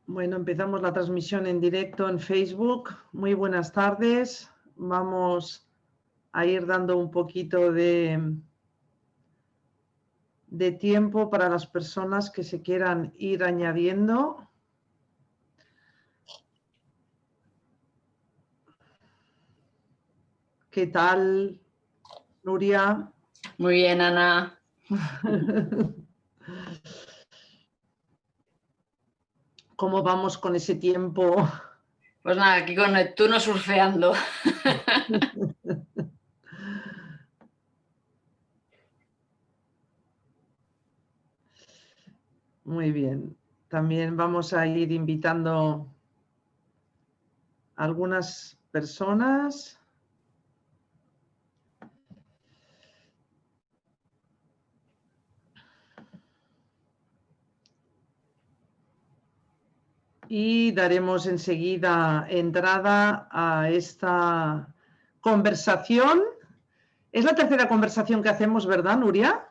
Bueno, empezamos la transmisión en directo en Facebook. Muy buenas tardes. Vamos a ir dando un poquito de tiempo para las personas que se quieran ir añadiendo. ¿Qué tal, Nuria? Muy bien, Ana. ¿Cómo vamos con ese tiempo? Pues nada, aquí con Neptuno surfeando. Muy bien. También vamos a ir invitando a algunas personas. Y daremos enseguida entrada a esta conversación. Es la tercera conversación que hacemos, ¿verdad, Nuria?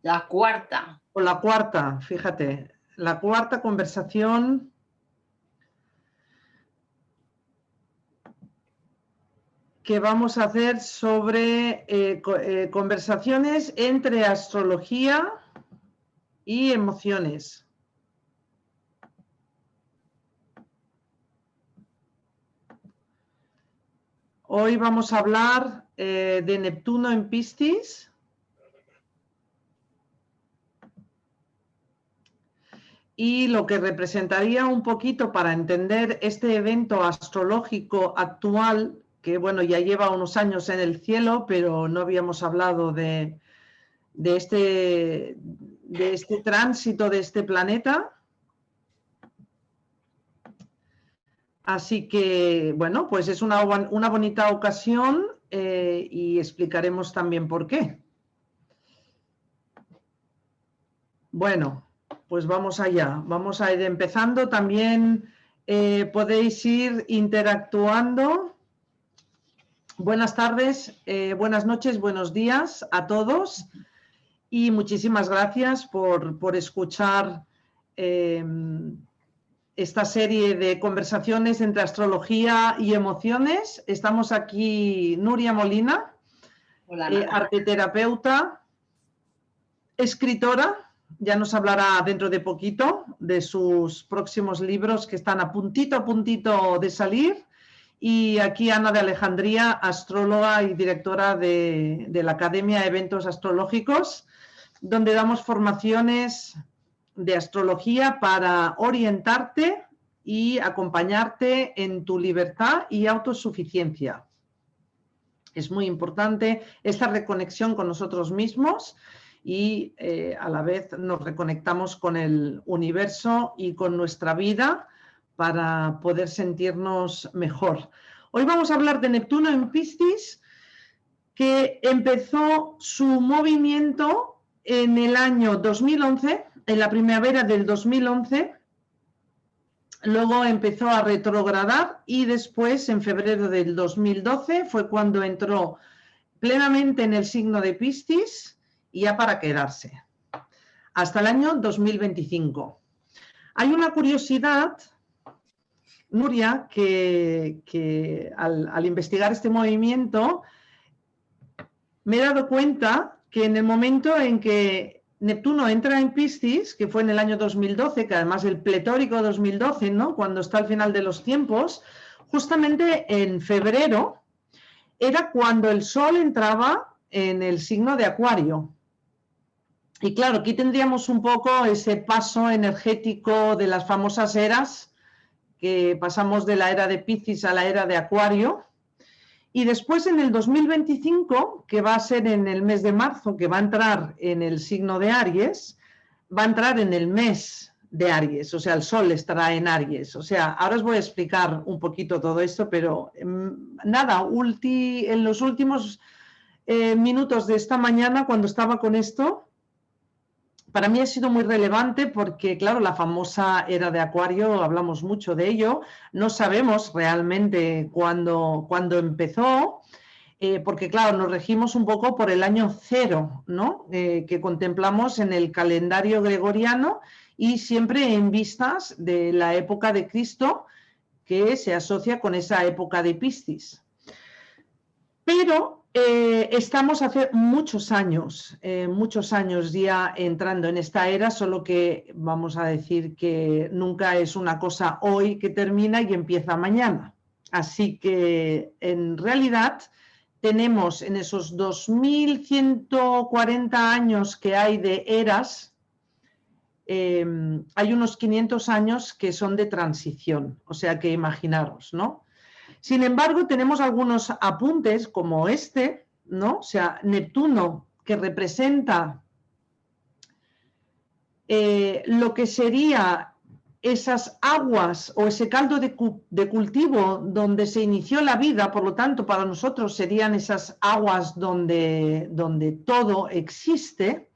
La cuarta. O la cuarta, fíjate. La cuarta conversación que vamos a hacer sobre conversaciones entre astrología y emociones. Hoy vamos a hablar de Neptuno en Piscis. Y lo que representaría un poquito para entender este evento astrológico actual, que bueno, ya lleva unos años en el cielo, pero no habíamos hablado de este tránsito de este planeta. Así que, bueno, pues es una bonita ocasión y explicaremos también por qué. Bueno, pues vamos allá, vamos a ir empezando. También podéis ir interactuando. Buenas tardes, buenas noches, buenos días a todos y muchísimas gracias por escuchar esta serie de conversaciones entre astrología y emociones. Estamos aquí Nuria Molina, arteterapeuta, escritora. Ya nos hablará dentro de poquito de sus próximos libros que están a puntito de salir. Y aquí Ana de Alejandría, astróloga y directora de la Academia de Eventos Astrológicos, donde damos formaciones de astrología para orientarte y acompañarte en tu libertad y autosuficiencia. Es muy importante esta reconexión con nosotros mismos y a la vez nos reconectamos con el universo y con nuestra vida para poder sentirnos mejor. Hoy vamos a hablar de Neptuno en Piscis, que empezó su movimiento en el año 2011, en la primavera del 2011, luego empezó a retrogradar y después, en febrero del 2012, fue cuando entró plenamente en el signo de Piscis, y ya para quedarse, hasta el año 2025. Hay una curiosidad, Nuria, que al investigar este movimiento me he dado cuenta que en el momento en que Neptuno entra en Piscis, que fue en el año 2012, que además el pletórico 2012, ¿no?, cuando está al final de los tiempos, justamente en febrero era cuando el Sol entraba en el signo de Acuario. Y claro, aquí tendríamos un poco ese paso energético de las famosas eras, que pasamos de la era de Piscis a la era de Acuario. Y después en el 2025, que va a ser en el mes de marzo, que va a entrar en el signo de Aries, va a entrar en el mes de Aries, o sea, el Sol estará en Aries. O sea, ahora os voy a explicar un poquito todo esto, pero nada, en los últimos minutos de esta mañana, cuando estaba con esto, para mí ha sido muy relevante porque, claro, la famosa era de Acuario, hablamos mucho de ello, no sabemos realmente cuándo empezó, porque, claro, nos regimos un poco por el año cero, ¿no?, que contemplamos en el calendario gregoriano, y siempre en vistas de la época de Cristo, que se asocia con esa época de Piscis. Pero estamos hace muchos años ya entrando en esta era, solo que vamos a decir que nunca es una cosa hoy que termina y empieza mañana. Así que en realidad tenemos en esos 2140 años que hay de eras, hay unos 500 años que son de transición, o sea que imaginaros, ¿no? Sin embargo, tenemos algunos apuntes como este, ¿no? O sea, Neptuno, que representa lo que sería esas aguas o ese caldo de cultivo donde se inició la vida, por lo tanto, para nosotros serían esas aguas donde todo existe.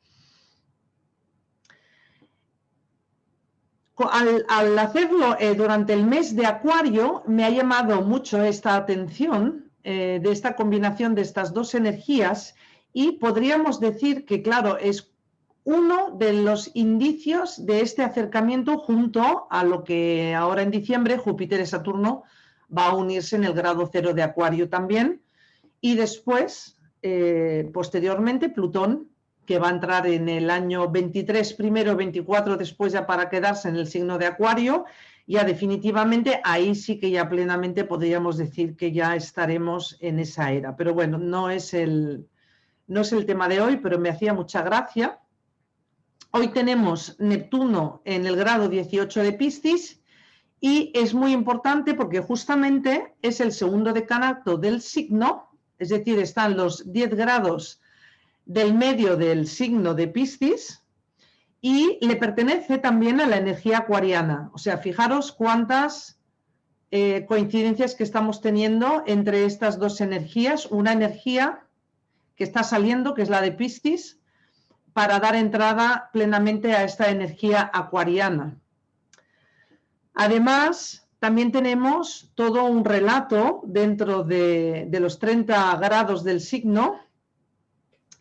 Al hacerlo durante el mes de Acuario, me ha llamado mucho esta atención de esta combinación de estas dos energías y podríamos decir que, claro, es uno de los indicios de este acercamiento junto a lo que ahora en diciembre Júpiter y Saturno va a unirse en el grado 0 de Acuario también y después, posteriormente, Plutón, que va a entrar en el año 23 primero, 24 después ya para quedarse en el signo de Acuario, ya definitivamente ahí sí que ya plenamente podríamos decir que ya estaremos en esa era. Pero bueno, no es el tema de hoy, pero me hacía mucha gracia. Hoy tenemos Neptuno en el grado 18 de Piscis y es muy importante porque justamente es el segundo decanato del signo, es decir, están los 10 grados del medio del signo de Piscis y le pertenece también a la energía acuariana. O sea, fijaros cuántas coincidencias que estamos teniendo entre estas dos energías. Una energía que está saliendo, que es la de Piscis, para dar entrada plenamente a esta energía acuariana. Además, también tenemos todo un relato dentro de los 30 grados del signo,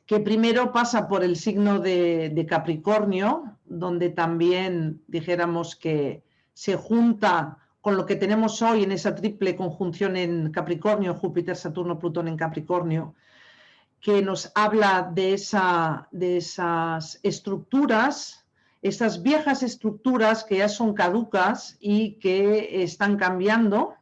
que primero pasa por el signo de Capricornio, donde también dijéramos que se junta con lo que tenemos hoy en esa triple conjunción en Capricornio, Júpiter, Saturno, Plutón en Capricornio, que nos habla de esas estructuras, esas viejas estructuras que ya son caducas y que están cambiando.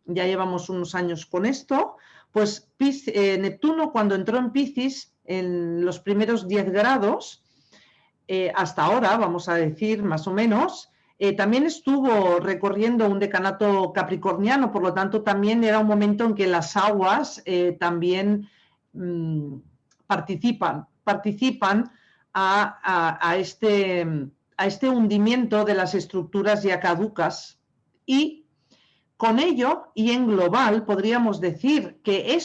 Ya llevamos unos años con esto. Pues Neptuno, cuando entró en Piscis, en los primeros 10 grados, hasta ahora, vamos a decir, más o menos, también estuvo recorriendo un decanato capricorniano, por lo tanto, también era un momento en que las aguas también participan a este hundimiento de las estructuras ya caducas y con ello, y en global, podríamos decir que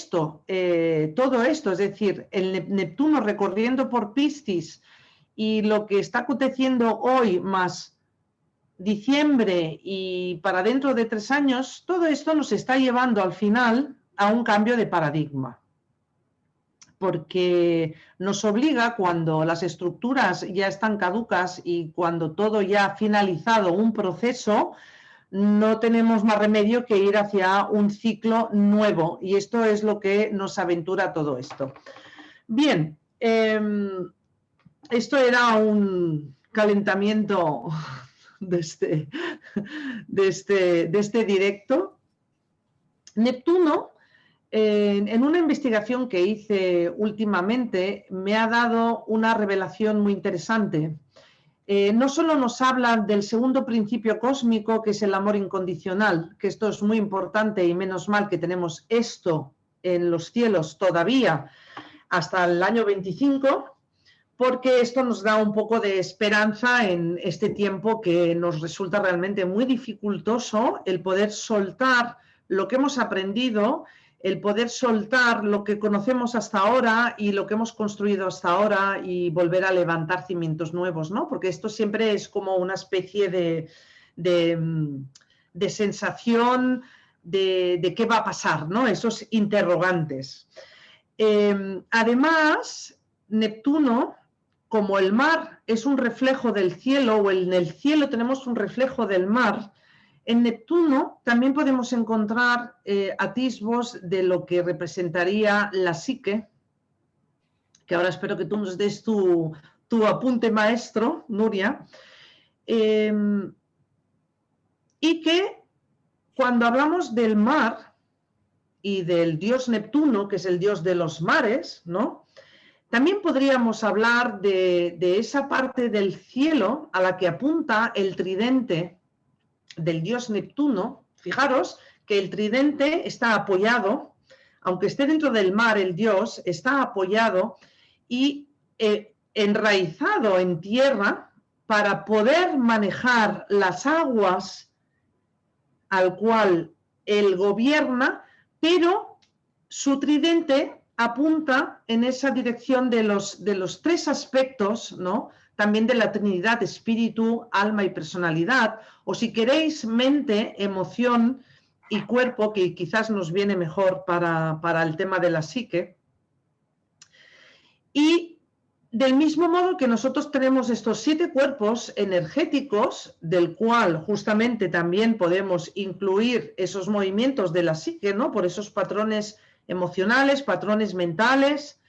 todo esto, es decir, el Neptuno recorriendo por Piscis y lo que está aconteciendo hoy más diciembre y para dentro de 3 años, todo esto nos está llevando al final a un cambio de paradigma. Porque nos obliga, cuando las estructuras ya están caducas y cuando todo ya ha finalizado un proceso, no tenemos más remedio que ir hacia un ciclo nuevo y esto es lo que nos aventura todo esto. Bien, esto era un calentamiento de este directo. Neptuno, en una investigación que hice últimamente, me ha dado una revelación muy interesante. No solo nos habla del segundo principio cósmico, que es el amor incondicional, que esto es muy importante y menos mal que tenemos esto en los cielos todavía hasta el año 25, porque esto nos da un poco de esperanza en este tiempo que nos resulta realmente muy dificultoso el poder soltar lo que hemos aprendido, el poder soltar lo que conocemos hasta ahora y lo que hemos construido hasta ahora y volver a levantar cimientos nuevos, ¿no? Porque esto siempre es como una especie de sensación de qué va a pasar, ¿no? Esos interrogantes. Además, Neptuno como el mar es un reflejo del cielo, o en el cielo tenemos un reflejo del mar, en Neptuno también podemos encontrar atisbos de lo que representaría la psique, que ahora espero que tú nos des tu apunte maestro, Nuria, y que cuando hablamos del mar y del dios Neptuno, que es el dios de los mares, ¿no? También podríamos hablar de esa parte del cielo a la que apunta el tridente del dios Neptuno. Fijaros que el tridente está apoyado, aunque esté dentro del mar, el dios está apoyado y enraizado en tierra para poder manejar las aguas al cual él gobierna, pero su tridente apunta en esa dirección de los tres aspectos, ¿no? También de la Trinidad, espíritu, alma y personalidad, o si queréis, mente, emoción y cuerpo, que quizás nos viene mejor para el tema de la psique. Y del mismo modo que nosotros tenemos estos 7 cuerpos energéticos, del cual justamente también podemos incluir esos movimientos de la psique, ¿no? Por esos patrones emocionales, patrones mentales.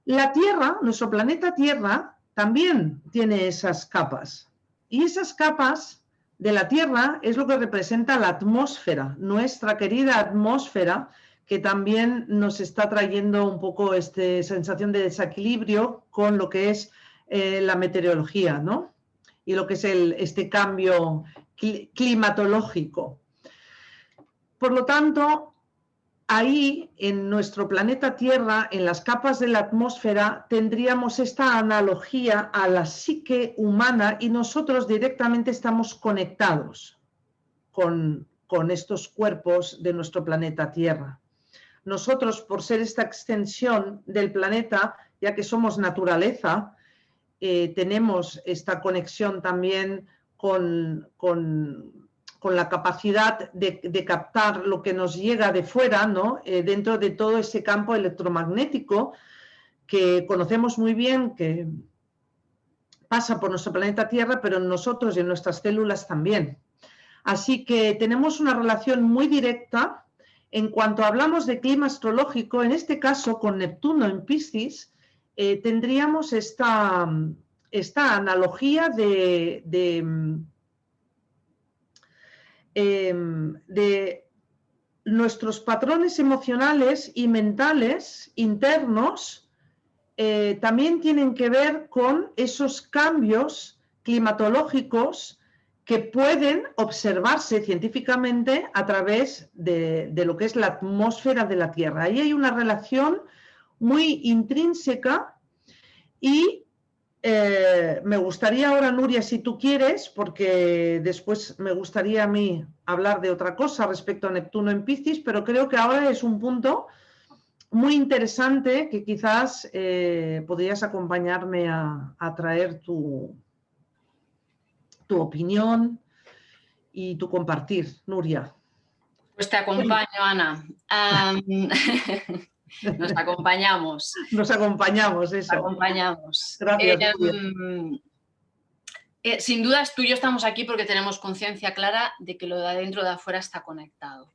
La Tierra, nuestro planeta Tierra, también tiene esas capas. Y esas capas de la Tierra es lo que representa la atmósfera, nuestra querida atmósfera, que también nos está trayendo un poco esta sensación de desequilibrio con lo que es la meteorología, ¿no? Y lo que es este cambio climatológico. Por lo tanto, ahí, en nuestro planeta Tierra, en las capas de la atmósfera, tendríamos esta analogía a la psique humana y nosotros directamente estamos conectados con estos cuerpos de nuestro planeta Tierra. Nosotros, por ser esta extensión del planeta, ya que somos naturaleza, tenemos esta conexión también con la capacidad de captar lo que nos llega de fuera, ¿no? Dentro de todo ese campo electromagnético que conocemos muy bien, que pasa por nuestro planeta Tierra, pero en nosotros y en nuestras células también. Así que tenemos una relación muy directa. En cuanto hablamos de clima astrológico, en este caso con Neptuno en Piscis, tendríamos esta analogía de nuestros patrones emocionales y mentales internos. También tienen que ver con esos cambios climatológicos que pueden observarse científicamente a través de lo que es la atmósfera de la Tierra. Ahí hay una relación muy intrínseca y me gustaría ahora, Nuria, si tú quieres, porque después me gustaría a mí hablar de otra cosa respecto a Neptuno en Piscis, pero creo que ahora es un punto muy interesante que quizás podrías acompañarme a traer tu opinión y tu compartir, Nuria. Pues te acompaño, Ana. Nos acompañamos. Nos acompañamos, eso. Nos acompañamos. Gracias, sin dudas, tú y yo estamos aquí porque tenemos conciencia clara de que lo de adentro de afuera está conectado.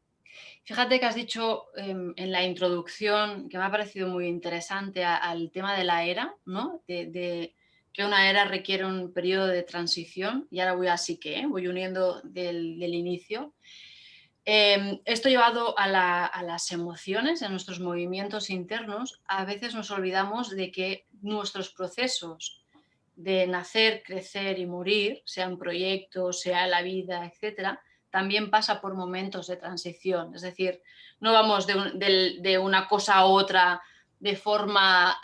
Fíjate que has dicho en la introducción, que me ha parecido muy interesante, al tema de la era, ¿no? De que una era requiere un periodo de transición, y ahora voy así que, voy uniendo del inicio. Esto llevado a las emociones, a nuestros movimientos internos, a veces nos olvidamos de que nuestros procesos de nacer, crecer y morir, sean proyectos, sea la vida, etcétera, también pasa por momentos de transición. Es decir, no vamos de una cosa a otra de forma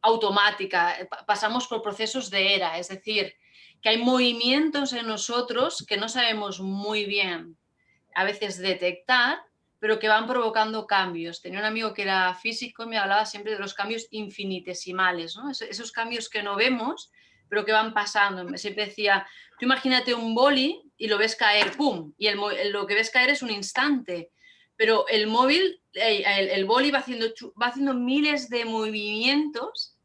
automática, pasamos por procesos de era, es decir, que hay movimientos en nosotros que no sabemos muy bien a veces detectar, pero que van provocando cambios. Tenía un amigo que era físico y me hablaba siempre de los cambios infinitesimales, ¿no? Esos cambios que no vemos, pero que van pasando. Siempre decía, tú imagínate un boli y lo ves caer, ¡pum! Y lo que ves caer es un instante, pero el móvil, el boli va haciendo miles de movimientos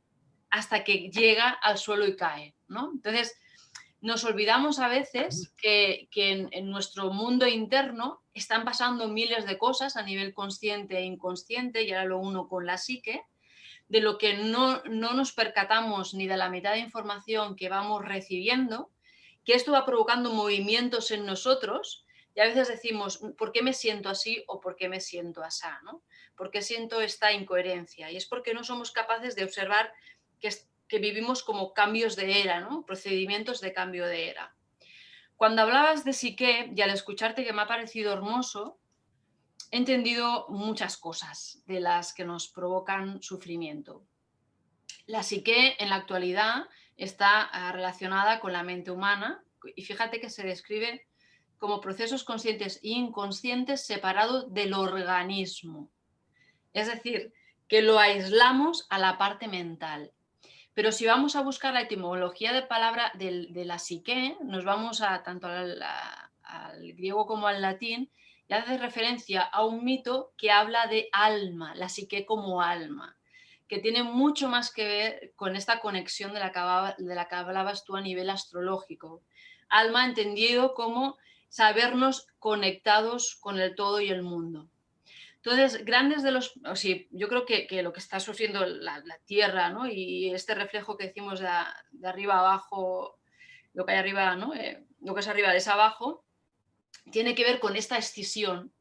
hasta que llega al suelo y cae, ¿no? Entonces, nos olvidamos a veces que en nuestro mundo interno están pasando miles de cosas a nivel consciente e inconsciente, y ahora lo uno con la psique, de lo que no nos percatamos ni de la mitad de información que vamos recibiendo, que esto va provocando movimientos en nosotros, y a veces decimos, ¿por qué me siento así o por qué me siento así, ¿no? ¿Por qué siento esta incoherencia? Y es porque no somos capaces de observar que vivimos como cambios de era, ¿no? Procedimientos de cambio de era. Cuando hablabas de psique, y al escucharte, que me ha parecido hermoso, he entendido muchas cosas de las que nos provocan sufrimiento. La psique en la actualidad está relacionada con la mente humana, y fíjate que se describe como procesos conscientes e inconscientes separados del organismo. Es decir, que lo aislamos a la parte mental. Pero si vamos a buscar la etimología de palabra de la psique, nos vamos tanto al griego como al latín, y hace referencia a un mito que habla de alma, la psique como alma, que tiene mucho más que ver con esta conexión de la que hablabas tú a nivel astrológico. Alma entendido como sabernos conectados con el todo y el mundo. Entonces, yo creo que lo que está sufriendo la Tierra, ¿no? Y este reflejo que decimos de arriba a abajo, lo que hay arriba, ¿no? Lo que es arriba es abajo, tiene que ver con esta escisión,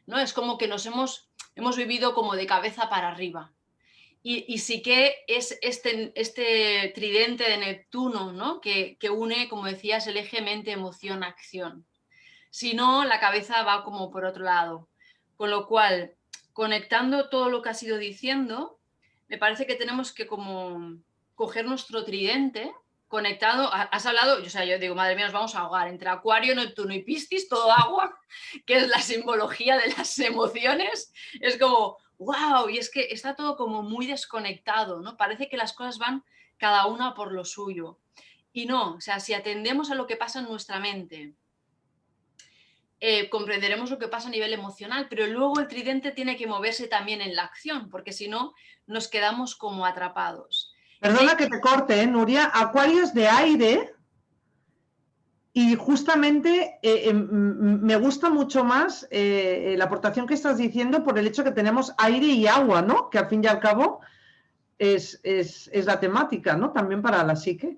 ¿no? Es como que hemos vivido como de cabeza para arriba. Y sí que es este tridente de Neptuno, ¿no? Que une, como decías, el eje mente, emoción, acción. Si no, la cabeza va como por otro lado. Con lo cual, conectando todo lo que has ido diciendo, me parece que tenemos que como coger nuestro tridente conectado. Has hablado, o sea, yo digo, madre mía, nos vamos a ahogar entre Acuario, Neptuno y Piscis, todo agua, que es la simbología de las emociones. Es como, wow, y es que está todo como muy desconectado, ¿no? Parece que las cosas van cada una por lo suyo. Y no, o sea, si atendemos a lo que pasa en nuestra mente, comprenderemos lo que pasa a nivel emocional, pero luego el tridente tiene que moverse también en la acción, porque si no, nos quedamos como atrapados. Perdona que te corte, Nuria. Acuario es de aire y justamente me gusta mucho más la aportación que estás diciendo por el hecho que tenemos aire y agua, ¿no? Que al fin y al cabo es la temática, ¿no? También para la psique.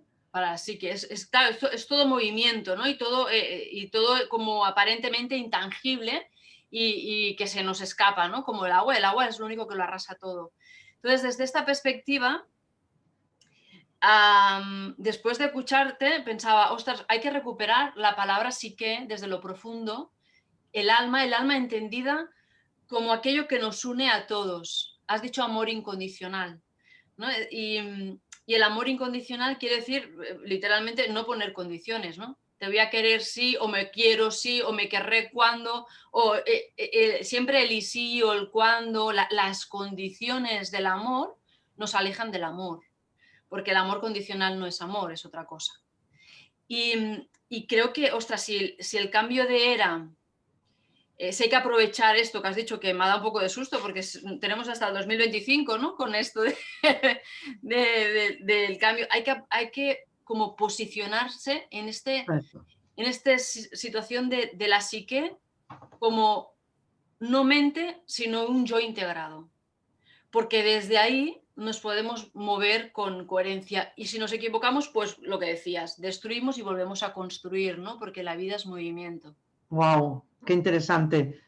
Sí, que claro, es todo movimiento, ¿no? Y todo como aparentemente intangible y que se nos escapa, ¿no? Como el agua es lo único que lo arrasa todo. Entonces, desde esta perspectiva, después de escucharte, pensaba, ostras, hay que recuperar la palabra psique desde lo profundo, el alma entendida como aquello que nos une a todos. Has dicho amor incondicional, ¿no? Y el amor incondicional quiere decir, literalmente, no poner condiciones, ¿no? Te voy a querer sí, o me quiero sí, o me querré cuando, o siempre el y sí o el cuando. Las condiciones del amor nos alejan del amor, porque el amor condicional no es amor, es otra cosa. Y creo que, ostras, si el cambio de era... si hay que aprovechar esto que has dicho, que me ha dado un poco de susto, porque tenemos hasta el 2025, ¿no? Con esto del cambio. Hay que como posicionarse en esta situación de la psique como no mente, sino un yo integrado. Porque desde ahí nos podemos mover con coherencia. Y si nos equivocamos, pues lo que decías, destruimos y volvemos a construir, ¿no? Porque la vida es movimiento. Wow, qué interesante.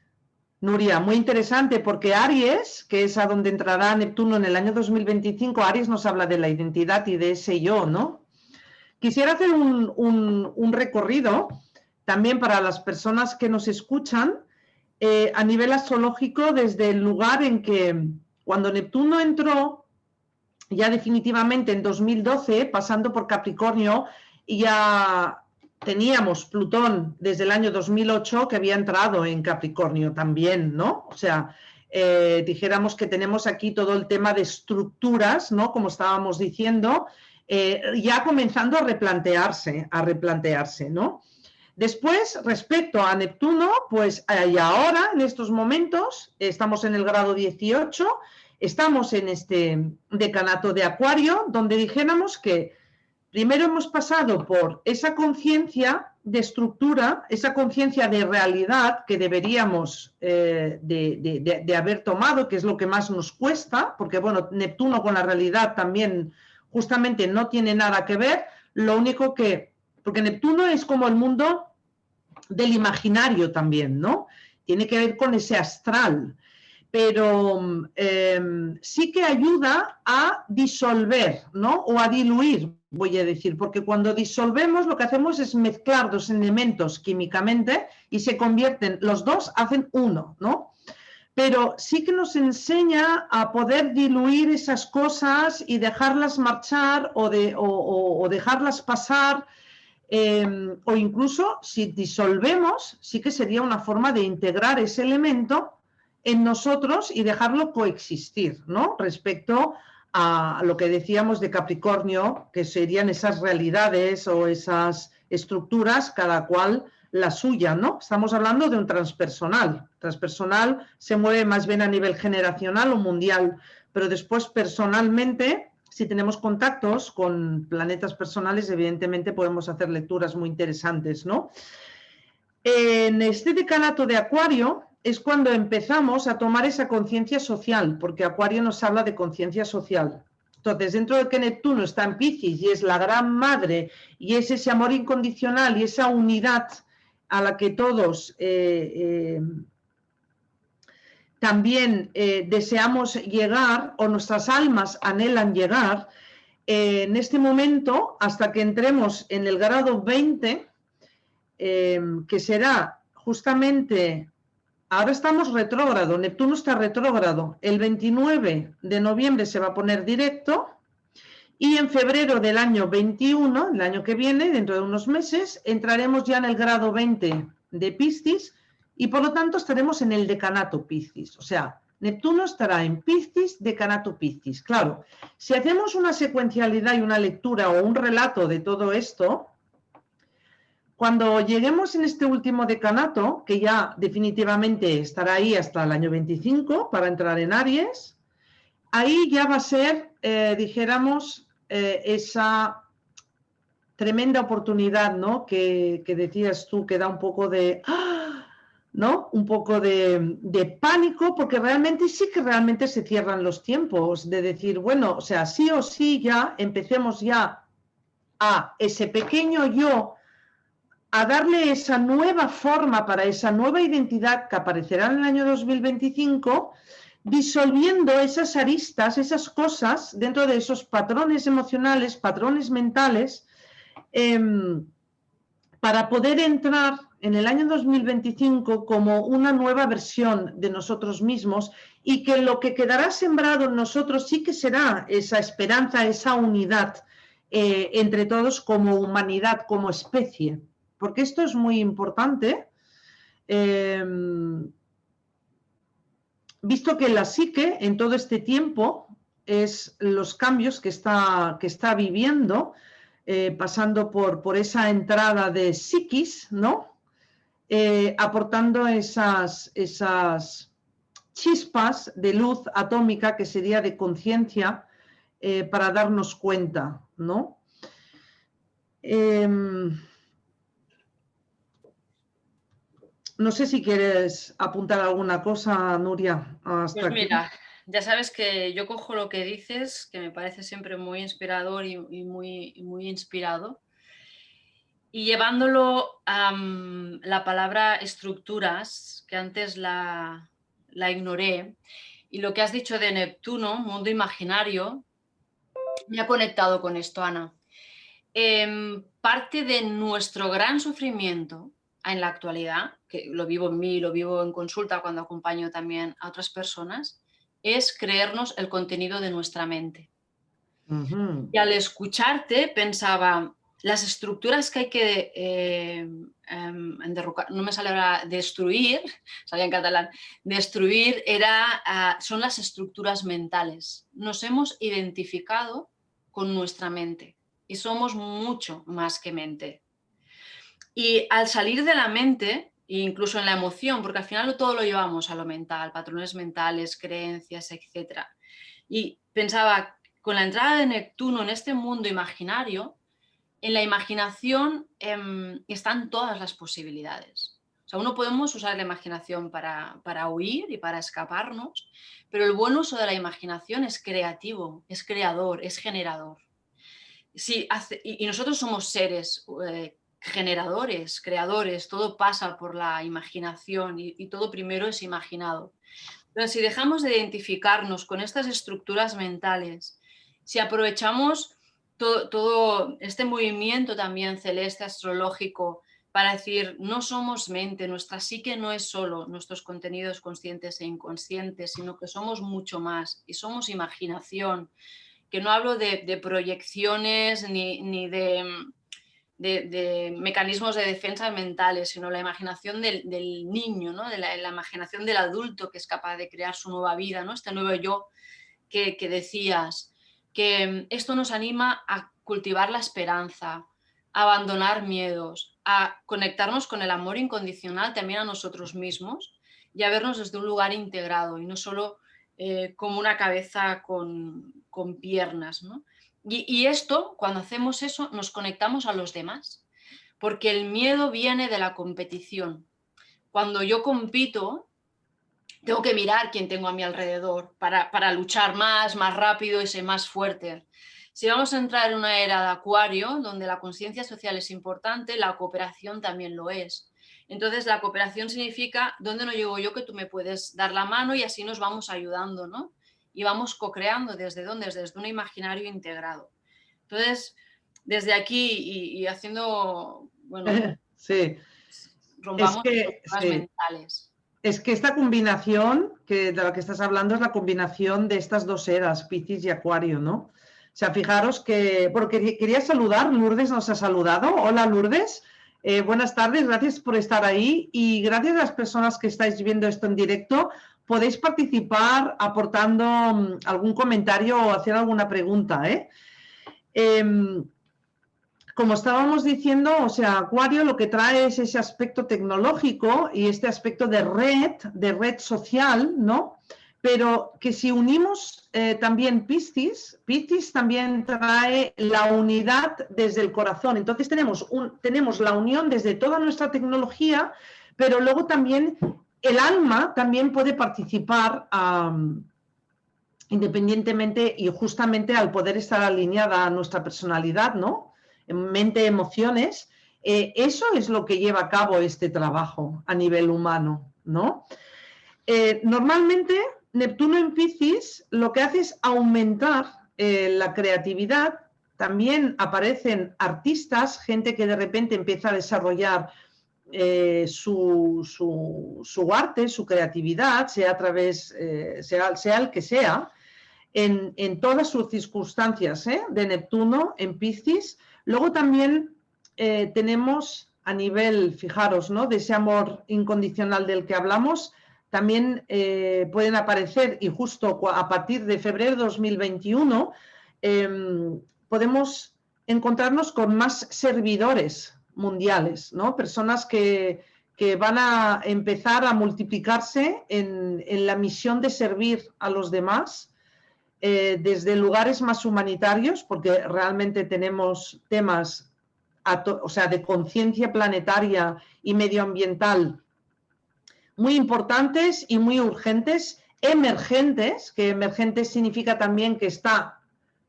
Nuria, muy interesante porque Aries, que es a donde entrará Neptuno en el año 2025, Aries nos habla de la identidad y de ese yo, ¿no? Quisiera hacer un recorrido también para las personas que nos escuchan a nivel astrológico desde el lugar en que cuando Neptuno entró ya definitivamente en 2012, pasando por Capricornio, ya teníamos Plutón desde el año 2008 que había entrado en Capricornio también, ¿no? O sea, dijéramos que tenemos aquí todo el tema de estructuras, ¿no? Como estábamos diciendo, ya comenzando a replantearse, ¿no? Después, respecto a Neptuno, pues y ahora, en estos momentos, estamos en el grado 18, estamos en este decanato de Acuario, donde dijéramos que primero hemos pasado por esa conciencia de estructura, esa conciencia de realidad que deberíamos de haber tomado, que es lo que más nos cuesta, porque bueno, Neptuno con la realidad también justamente no tiene nada que ver, lo único que, porque Neptuno es como el mundo del imaginario también, ¿no? Tiene que ver con ese astral, pero sí que ayuda a disolver, ¿no? O a diluir, voy a decir, porque cuando disolvemos lo que hacemos es mezclar dos elementos químicamente y se convierten, los dos hacen uno, ¿no? Pero sí que nos enseña a poder diluir esas cosas y dejarlas marchar o dejarlas pasar, o incluso si disolvemos, sí que sería una forma de integrar ese elemento en nosotros y dejarlo coexistir, ¿no? Respecto a lo que decíamos de Capricornio, que serían esas realidades o esas estructuras, cada cual la suya, ¿no? Estamos hablando de un transpersonal. Transpersonal se mueve más bien a nivel generacional o mundial, pero después personalmente, si tenemos contactos con planetas personales, evidentemente podemos hacer lecturas muy interesantes, ¿no? En este decanato de Acuario es cuando empezamos a tomar esa conciencia social, porque Acuario nos habla de conciencia social. Entonces, dentro de que Neptuno está en Piscis y es la gran madre y es ese amor incondicional y esa unidad a la que todos también deseamos llegar, o nuestras almas anhelan llegar, en este momento, hasta que entremos en el grado 20, que será justamente, ahora estamos retrógrado, Neptuno está retrógrado, el 29 de noviembre se va a poner directo, y en febrero del año 21, el año que viene, dentro de unos meses, entraremos ya en el grado 20 de Piscis, y por lo tanto estaremos en el decanato Piscis, o sea, Neptuno estará en Piscis, decanato Piscis. Claro, si hacemos una secuencialidad y una lectura o un relato de todo esto, cuando lleguemos en este último decanato, que ya definitivamente estará ahí hasta el año 25 para entrar en Aries, ahí ya va a ser, dijéramos, esa tremenda oportunidad, ¿no? Que decías tú, que da un poco de, ¿no? Un poco de pánico, porque realmente sí que realmente se cierran los tiempos, de decir, bueno, o sea, sí o sí ya empecemos ya a ese pequeño yo, a darle esa nueva forma para esa nueva identidad que aparecerá en el año 2025, disolviendo esas aristas, esas cosas dentro de esos patrones emocionales, patrones mentales, para poder entrar en el año 2025 como una nueva versión de nosotros mismos, y que lo que quedará sembrado en nosotros sí que será esa esperanza, esa unidad entre todos como humanidad, como especie. Porque esto es muy importante, visto que la psique en todo este tiempo es los cambios que está viviendo, pasando por esa entrada de psiquis, ¿no? Aportando esas chispas de luz atómica, que sería de conciencia, para darnos cuenta, ¿no? No sé si quieres apuntar alguna cosa, Nuria, hasta Pues aquí. mira, ya sabes que yo cojo lo que dices, que me parece siempre muy inspirador y muy inspirado, y llevándolo a la palabra estructuras, que antes la ignoré, y lo que has dicho de Neptuno, mundo imaginario, me ha conectado con esto, Ana. Parte de nuestro gran sufrimiento en la actualidad, que lo vivo en mí, lo vivo en consulta cuando acompaño también a otras personas, es creernos el contenido de nuestra mente. Uh-huh. Y al escucharte pensaba, las estructuras que hay que enderrocar, no me sale ahora, destruir, salía en catalán, destruir son las estructuras mentales. Nos hemos identificado con nuestra mente y somos mucho más que mente. Y al salir de la mente, e incluso en la emoción, porque al final todo lo llevamos a lo mental, patrones mentales, creencias, etc. Y pensaba, con la entrada de Neptuno en este mundo imaginario, en la imaginación están todas las posibilidades. O sea, uno podemos usar la imaginación para huir y para escaparnos, pero el buen uso de la imaginación es creativo, es creador, es generador. Sí, y nosotros somos seres generadores, creadores, todo pasa por la imaginación y todo primero es imaginado. Entonces, si dejamos de identificarnos con estas estructuras mentales, si aprovechamos todo este movimiento también celeste, astrológico, para decir, no somos mente, nuestra psique no es solo nuestros contenidos conscientes e inconscientes, sino que somos mucho más y somos imaginación, que no hablo de proyecciones ni de mecanismos de defensa mentales, sino la imaginación del niño, ¿no? de la imaginación del adulto que es capaz de crear su nueva vida, ¿no? Este nuevo yo que decías, que esto nos anima a cultivar la esperanza, a abandonar miedos, a conectarnos con el amor incondicional también a nosotros mismos y a vernos desde un lugar integrado y no solo como una cabeza con piernas, ¿no? Y esto, cuando hacemos eso, nos conectamos a los demás, porque el miedo viene de la competición. Cuando yo compito, tengo que mirar quién tengo a mi alrededor para luchar más rápido y ser más fuerte. Si vamos a entrar en una era de Acuario, donde la conciencia social es importante, la cooperación también lo es. Entonces, la cooperación significa, ¿dónde no llego yo que tú me puedes dar la mano y así nos vamos ayudando, ¿no? Y vamos co-creando, ¿desde dónde? Desde un imaginario integrado. Entonces, desde aquí y haciendo, bueno, Sí, es rompamos que, estructuras sí. mentales. Es que esta combinación de la que estás hablando es la combinación de estas dos eras, Piscis y Acuario, ¿no? O sea, fijaros que, porque quería saludar, Lourdes nos ha saludado. Hola, Lourdes. Buenas tardes, gracias por estar ahí y gracias a las personas que estáis viendo esto en directo. Podéis participar aportando algún comentario o hacer alguna pregunta, ¿eh? Como estábamos diciendo, o sea, Acuario lo que trae es ese aspecto tecnológico y este aspecto de red social, ¿no? Pero que si unimos también Piscis también trae la unidad desde el corazón. Entonces tenemos la unión desde toda nuestra tecnología, pero luego también el alma también puede participar independientemente y justamente al poder estar alineada a nuestra personalidad, ¿no? Mente, emociones, eso es lo que lleva a cabo este trabajo a nivel humano, ¿no? Normalmente, Neptuno en Piscis lo que hace es aumentar la creatividad. También aparecen artistas, gente que de repente empieza a desarrollar su arte, su creatividad, sea a través, sea el que sea, en todas sus circunstancias de Neptuno en Piscis. Luego también tenemos a nivel, fijaros, ¿no? de ese amor incondicional del que hablamos, también pueden aparecer, y justo a partir de febrero de 2021 podemos encontrarnos con más servidores mundiales, ¿no? Personas que van a empezar a multiplicarse en la misión de servir a los demás, desde lugares más humanitarios, porque realmente tenemos temas o sea, de conciencia planetaria y medioambiental muy importantes y muy urgentes, emergentes, que emergentes significa también que está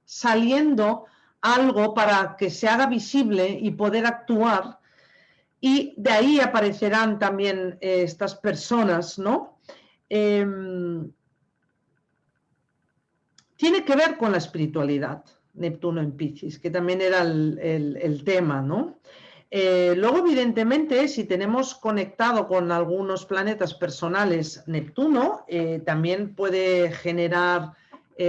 saliendo algo para que se haga visible y poder actuar, y de ahí aparecerán también estas personas, ¿no? Tiene que ver con la espiritualidad, Neptuno en Piscis, que también era el tema, ¿no? Luego, evidentemente, si tenemos conectado con algunos planetas personales Neptuno, también puede generar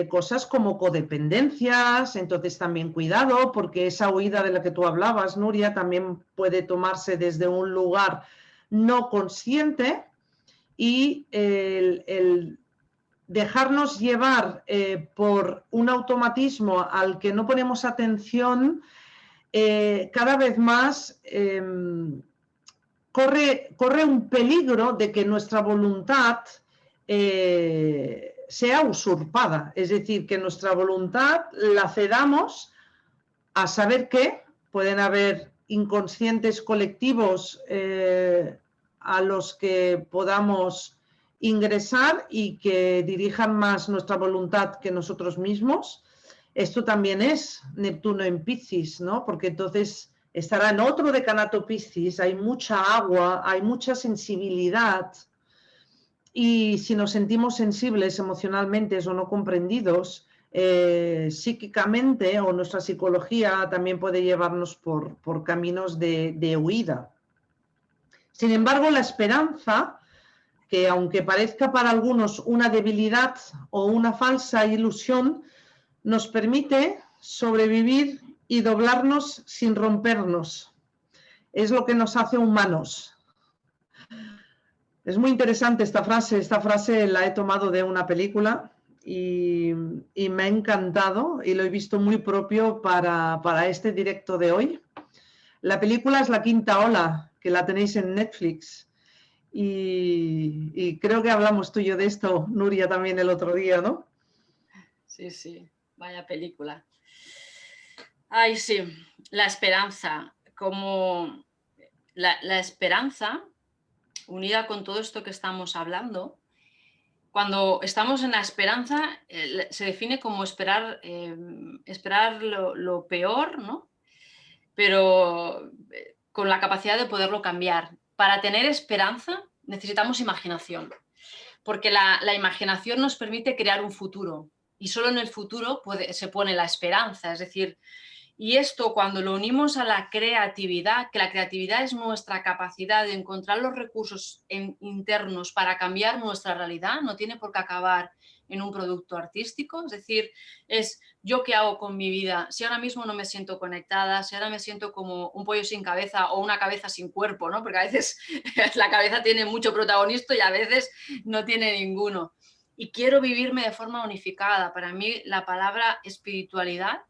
cosas como codependencias, entonces también cuidado, porque esa huida de la que tú hablabas, Nuria, también puede tomarse desde un lugar no consciente y el dejarnos llevar por un automatismo al que no ponemos atención cada vez más corre un peligro de que nuestra voluntad sea usurpada, es decir, que nuestra voluntad la cedamos a saber qué. Pueden haber inconscientes colectivos a los que podamos ingresar y que dirijan más nuestra voluntad que nosotros mismos. Esto también es Neptuno en Piscis, ¿no? Porque entonces estará en otro decanato Piscis, hay mucha agua, hay mucha sensibilidad, y si nos sentimos sensibles emocionalmente o no comprendidos, psíquicamente, o nuestra psicología también puede llevarnos por caminos de huida. Sin embargo, la esperanza, que aunque parezca para algunos una debilidad o una falsa ilusión, nos permite sobrevivir y doblarnos sin rompernos. Es lo que nos hace humanos. Es muy interesante esta frase la he tomado de una película y me ha encantado y lo he visto muy propio para este directo de hoy. La película es La Quinta Ola, que la tenéis en Netflix, y creo que hablamos tú y yo de esto, Nuria, también el otro día, ¿no? Sí, sí, vaya película. Ay, sí, la esperanza, como la esperanza unida con todo esto que estamos hablando. Cuando estamos en la esperanza, se define como esperar, esperar lo peor, ¿no? Pero con la capacidad de poderlo cambiar. Para tener esperanza necesitamos imaginación, porque la imaginación nos permite crear un futuro, y solo en el futuro se pone la esperanza, es decir, y esto cuando lo unimos a la creatividad, que la creatividad es nuestra capacidad de encontrar los recursos internos para cambiar nuestra realidad, no tiene por qué acabar en un producto artístico, es decir, es yo qué hago con mi vida, si ahora mismo no me siento conectada, si ahora me siento como un pollo sin cabeza o una cabeza sin cuerpo, ¿no? Porque a veces la cabeza tiene mucho protagonismo y a veces no tiene ninguno. Y quiero vivirme de forma unificada. Para mí la palabra espiritualidad,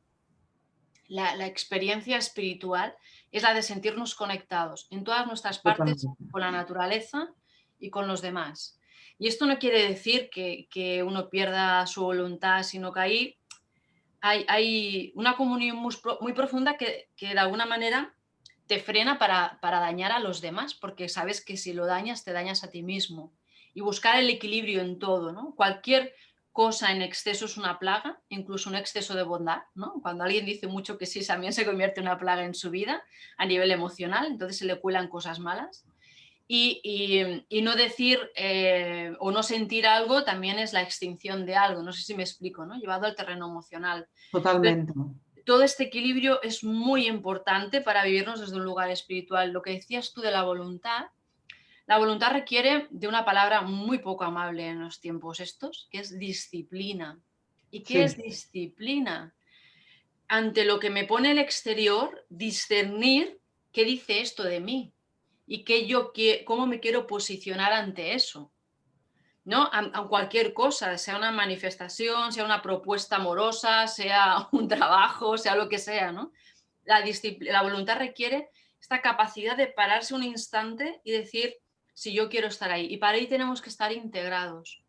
la experiencia espiritual, es la de sentirnos conectados en todas nuestras partes con la naturaleza y con los demás. Y esto no quiere decir que uno pierda su voluntad, sino que ahí hay una comunión muy profunda que de alguna manera te frena para dañar a los demás, porque sabes que si lo dañas, te dañas a ti mismo. Y buscar el equilibrio en todo, ¿no? Cualquier cosa en exceso es una plaga, incluso un exceso de bondad, ¿no? Cuando alguien dice mucho que sí, también se convierte en una plaga en su vida a nivel emocional, entonces se le cuelan cosas malas. Y no decir o no sentir algo también es la extinción de algo, no sé si me explico, ¿no? Llevado al terreno emocional. Totalmente. Todo este equilibrio es muy importante para vivirnos desde un lugar espiritual. Lo que decías tú de la voluntad requiere de una palabra muy poco amable en los tiempos estos, que es disciplina. ¿Y qué es Sí, disciplina? Ante lo que me pone el exterior, discernir qué dice esto de mí y cómo me quiero posicionar ante eso, ¿no? A cualquier cosa, sea una manifestación, sea una propuesta amorosa, sea un trabajo, sea lo que sea, ¿no? La voluntad requiere esta capacidad de pararse un instante y decir si yo quiero estar ahí. Y para ahí tenemos que estar integrados.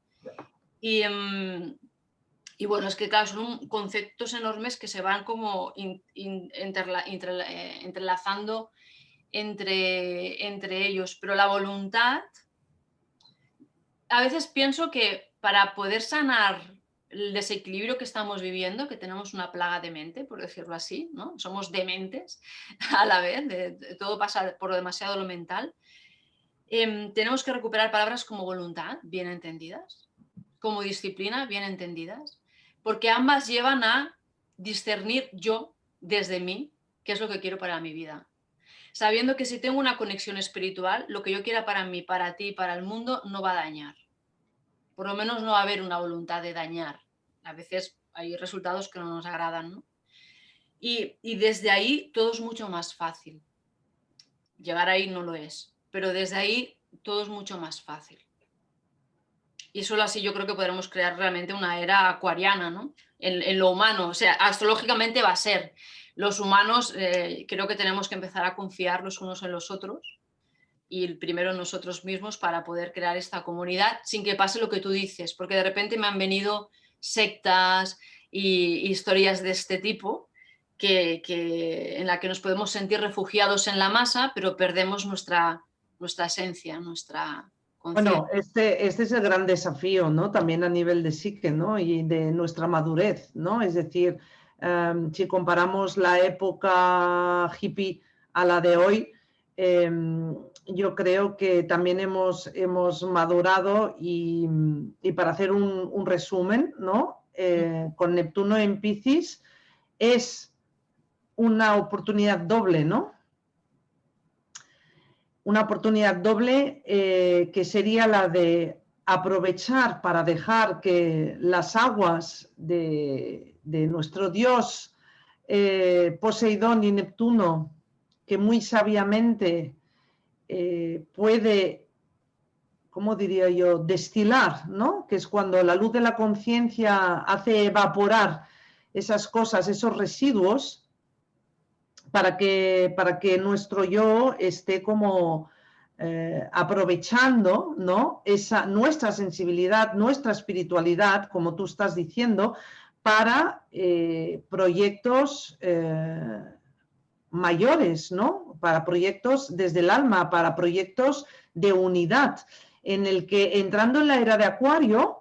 Y, y bueno, es que claro, son conceptos enormes que se van como entrelazando entre ellos, pero la voluntad, a veces pienso que para poder sanar el desequilibrio que estamos viviendo, que tenemos una plaga de mente, por decirlo así, ¿no? Somos dementes a la vez, todo pasa por demasiado lo mental, tenemos que recuperar palabras como voluntad, bien entendidas, como disciplina, bien entendidas, porque ambas llevan a discernir yo desde mí qué es lo que quiero para mi vida. Sabiendo que si tengo una conexión espiritual, lo que yo quiera para mí, para ti, para el mundo, no va a dañar. Por lo menos no va a haber una voluntad de dañar. A veces hay resultados que no nos agradan, ¿no? Y desde ahí todo es mucho más fácil. Llegar ahí no lo es, pero desde ahí todo es mucho más fácil. Y solo así yo creo que podremos crear realmente una era acuariana, ¿no? En lo humano, o sea, astrológicamente va a ser, los humanos creo que tenemos que empezar a confiar los unos en los otros y primero en nosotros mismos para poder crear esta comunidad sin que pase lo que tú dices, porque de repente me han venido sectas y historias de este tipo en la que nos podemos sentir refugiados en la masa, pero perdemos nuestra esencia, nuestra conciencia. Bueno, este es el gran desafío, ¿no? También a nivel de psique, ¿no? Y de nuestra madurez, ¿no? Es decir, si comparamos la época hippie a la de hoy, yo creo que también hemos madurado y para hacer un resumen, ¿no? Con Neptuno en Piscis es una oportunidad doble, ¿no? Una oportunidad doble que sería la de aprovechar para dejar que las aguas de nuestro dios Poseidón y Neptuno, que muy sabiamente puede, ¿cómo diría yo?, destilar, ¿no? Que es cuando la luz de la conciencia hace evaporar esas cosas, esos residuos, para que nuestro yo esté como aprovechando, ¿no? Nuestra sensibilidad, nuestra espiritualidad, como tú estás diciendo, para proyectos mayores, ¿no? Para proyectos desde el alma, para proyectos de unidad, en el que entrando en la era de Acuario,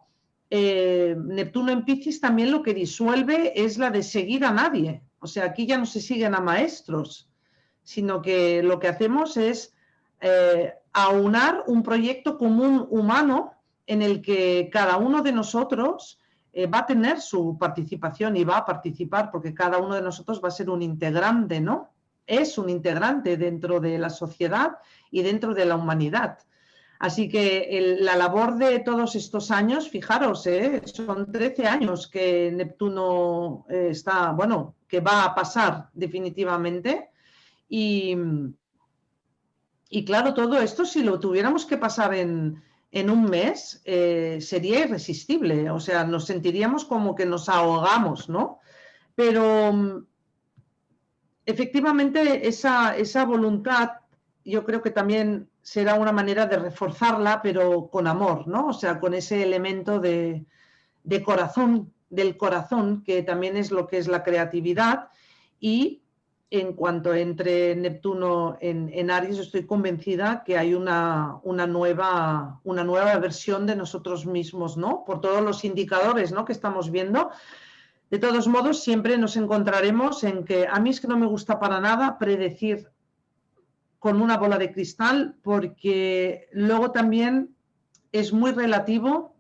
Neptuno en Piscis también lo que disuelve es la de seguir a nadie. O sea, aquí ya no se siguen a maestros, sino que lo que hacemos es aunar un proyecto común humano en el que cada uno de nosotros va a tener su participación y va a participar, porque cada uno de nosotros va a ser un integrante, ¿no? Es un integrante dentro de la sociedad y dentro de la humanidad. Así que la labor de todos estos años, fijaros, son 13 años que Neptuno está, bueno, que va a pasar definitivamente. Y claro, todo esto, si lo tuviéramos que pasar en un mes, sería irresistible. O sea, nos sentiríamos como que nos ahogamos, ¿no? Pero efectivamente esa voluntad yo creo que también será una manera de reforzarla, pero con amor, ¿no? O sea, con ese elemento de corazón, del corazón, que también es lo que es la creatividad. Y en cuanto entre Neptuno en Aries, estoy convencida que hay una nueva versión de nosotros mismos, ¿no? Por todos los indicadores, ¿no?, que estamos viendo. De todos modos, siempre nos encontraremos en que a mí es que no me gusta para nada predecir con una bola de cristal, porque luego también es muy relativo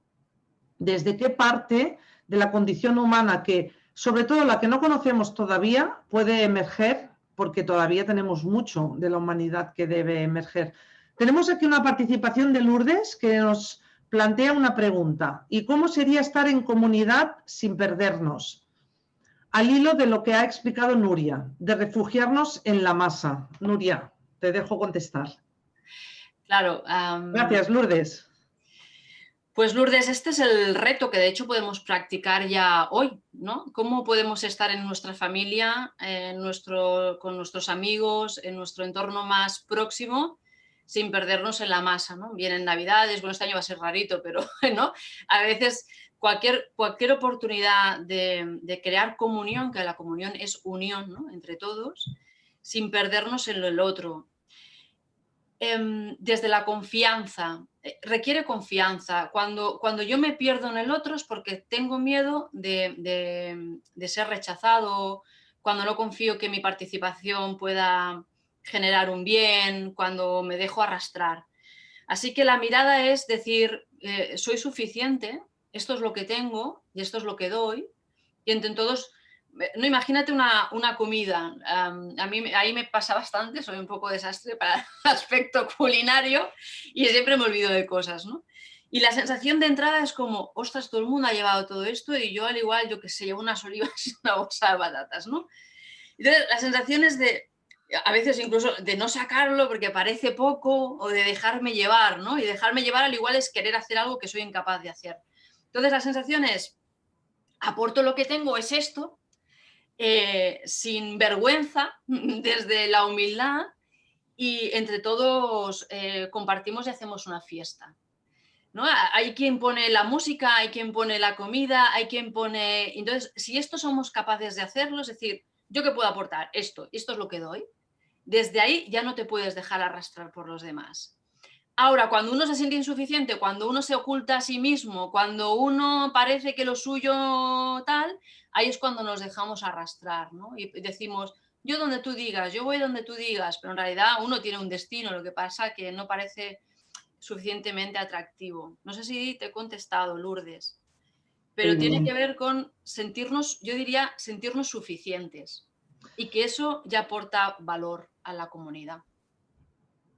desde qué parte de la condición humana, que sobre todo la que no conocemos todavía, puede emerger, porque todavía tenemos mucho de la humanidad que debe emerger. Tenemos aquí una participación de Lourdes que nos plantea una pregunta: ¿y cómo sería estar en comunidad sin perdernos? Al hilo de lo que ha explicado Nuria, de refugiarnos en la masa. Nuria, te dejo contestar. Claro. Gracias, Lourdes. Pues Lourdes, este es el reto que de hecho podemos practicar ya hoy, ¿no? ¿Cómo podemos estar en nuestra familia, con nuestros amigos, en nuestro entorno más próximo, sin perdernos en la masa, ¿no? Vienen Navidades, bueno, este año va a ser rarito, pero ¿no? A veces cualquier oportunidad de crear comunión, que la comunión es unión, ¿no?, entre todos, sin perdernos en el otro. Desde la confianza, requiere confianza. Cuando yo me pierdo en el otro es porque tengo miedo de ser rechazado, cuando no confío que mi participación pueda generar un bien, cuando me dejo arrastrar. Así que la mirada es decir, soy suficiente, esto es lo que tengo y esto es lo que doy, y entre todos. No, imagínate una comida. A mí ahí me pasa bastante, soy un poco desastre para el aspecto culinario y siempre me olvido de cosas, ¿no? Y la sensación de entrada es como, ostras, todo el mundo ha llevado todo esto y yo al igual, yo que sé, llevo unas olivas y una bolsa de patatas, ¿no? Entonces, la sensación es a veces incluso de no sacarlo porque parece poco, o de dejarme llevar, ¿no? Y dejarme llevar al igual es querer hacer algo que soy incapaz de hacer. Entonces, la sensación es, aporto lo que tengo, es esto. sin vergüenza, desde la humildad, y entre todos compartimos y hacemos una fiesta, ¿no? Hay quien pone la música, hay quien pone la comida, hay quien pone... Entonces, si esto somos capaces de hacerlo, es decir, ¿yo qué puedo aportar? Esto es lo que doy. Desde ahí ya no te puedes dejar arrastrar por los demás. Ahora, cuando uno se siente insuficiente, cuando uno se oculta a sí mismo, cuando uno parece que lo suyo tal, ahí es cuando nos dejamos arrastrar, ¿no? Y decimos, yo donde tú digas, yo voy donde tú digas, pero en realidad uno tiene un destino, lo que pasa que no parece suficientemente atractivo. No sé si te he contestado, Lourdes, pero tiene que ver con sentirnos, yo diría, sentirnos suficientes, y que eso ya aporta valor a la comunidad.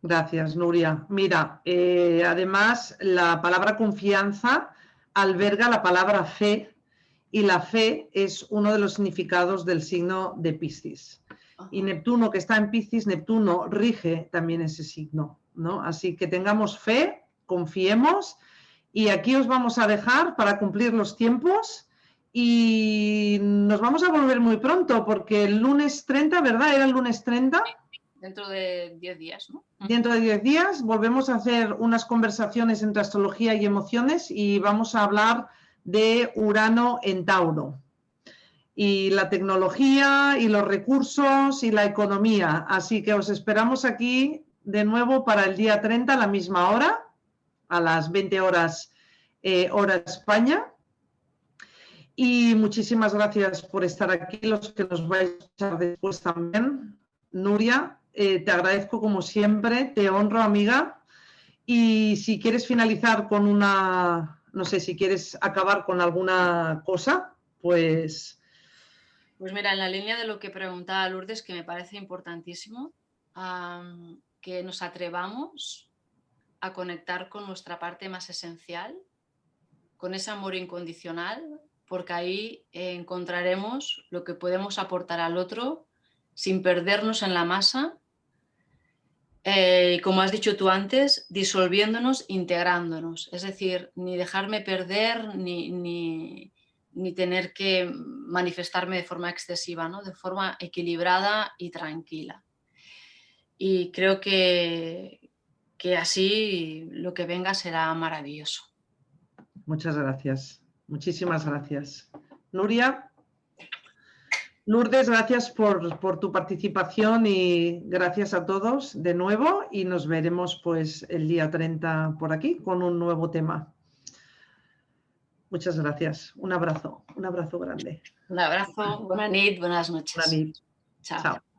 Gracias, Nuria. Mira, además la palabra confianza alberga la palabra fe, y la fe es uno de los significados del signo de Piscis. Y Neptuno, que está en Piscis, Neptuno rige también ese signo, ¿no? Así que tengamos fe, confiemos, y aquí os vamos a dejar para cumplir los tiempos, y nos vamos a volver muy pronto, porque el lunes 30, ¿verdad? ¿Era el lunes 30? Dentro de 10 días, ¿no? Dentro de 10 días volvemos a hacer unas conversaciones entre astrología y emociones, y vamos a hablar de Urano en Tauro, y la tecnología y los recursos y la economía. Así que os esperamos aquí de nuevo para el día 30 a la misma hora, a las 20 horas hora España. Y muchísimas gracias por estar aquí, los que nos vais a escuchar después también. Nuria, te agradezco como siempre, te honro, amiga. Y si quieres finalizar con una, no sé, si quieres acabar con alguna cosa, pues... Pues mira, en la línea de lo que preguntaba Lourdes, que me parece importantísimo, que nos atrevamos a conectar con nuestra parte más esencial, con ese amor incondicional, porque ahí encontraremos lo que podemos aportar al otro sin perdernos en la masa, como has dicho tú antes, disolviéndonos, integrándonos, es decir, ni dejarme perder ni tener que manifestarme de forma excesiva, ¿no? De forma equilibrada y tranquila. Y creo que así lo que venga será maravilloso. Muchas gracias. Muchísimas gracias. Nuria. Lourdes, gracias por tu participación, y gracias a todos de nuevo, y nos veremos pues el día 30 por aquí con un nuevo tema. Muchas gracias. Un abrazo grande. Un abrazo, buena nit, buenas noches. Buena nit. Chao. Chao.